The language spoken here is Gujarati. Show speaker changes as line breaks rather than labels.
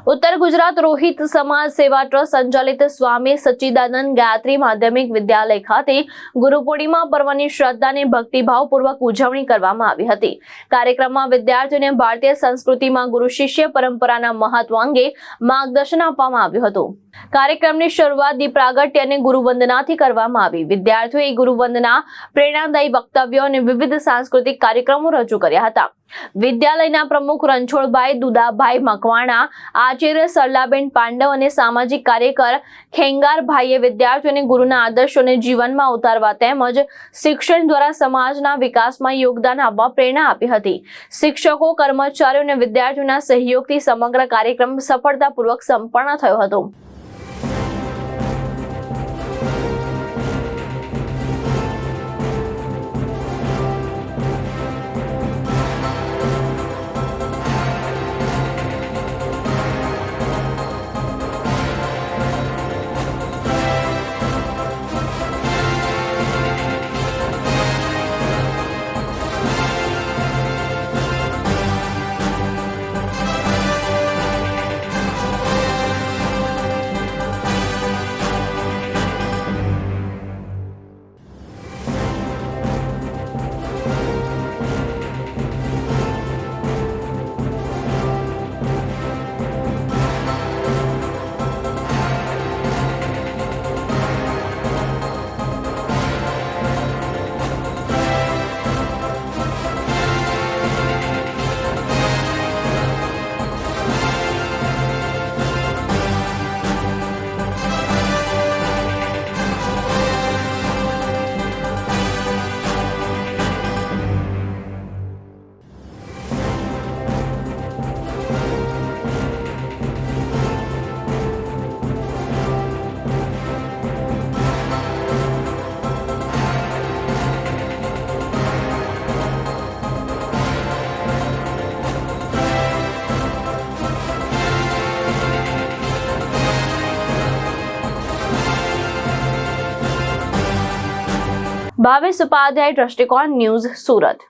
ઉત્તર ગુજરાત રોહિત સમાજ સેવા ટ્રસ્ટ સંચાલિત સ્વામી સચ્ચિદાનંદ ગાયત્રી માધ્યમિક વિદ્યાલય ખાતે ગુરુ પૂર્ણિમા પર્વની શ્રદ્ધા અને ભક્તિભાવપૂર્વક ઉજવણી કરવામાં આવી હતી। કાર્યક્રમમાં વિદ્યાર્થીઓને ભારતીય સંસ્કૃતિમાં ગુરુ શિષ્ય પરંપરાના મહત્વ અંગે માર્ગદર્શન આપવામાં આવ્યું હતું। કાર્યક્રમની શરૂઆત દીપ પ્રાગટ્ય અને ગુરુવંદનાથી કરવામાં આવી। વિદ્યાર્થીઓએ ગુરુવંદના, પ્રેરણાદાયી વક્તવ્યો અને વિવિધ સાંસ્કૃતિક કાર્યક્રમો રજૂ કર્યા હતા। વિદ્યાલયના પ્રમુખ રણછોડભાઈ દુદાભાઈ મકવાણા, આચાર્ય સરલાબેન પાંડવ અને સામાજિક કાર્યકર ખેંગારભાઈએ વિદ્યાર્થીઓને ગુરુના આદર્શોને જીવનમાં ઉતારવા તેમજ શિક્ષણ દ્વારા સમાજના વિકાસમાં યોગદાન આપવા પ્રેરણા આપી હતી। શિક્ષકો, કર્મચારીઓ અને વિદ્યાર્થીઓના સહયોગથી સમગ્ર કાર્યક્રમ સફળતાપૂર્વક સંપન્ન થયો હતો। ભાવેશ ઉપાધ્યાય, દ્રષ્ટિકોણ ન્યૂઝ, સુરત।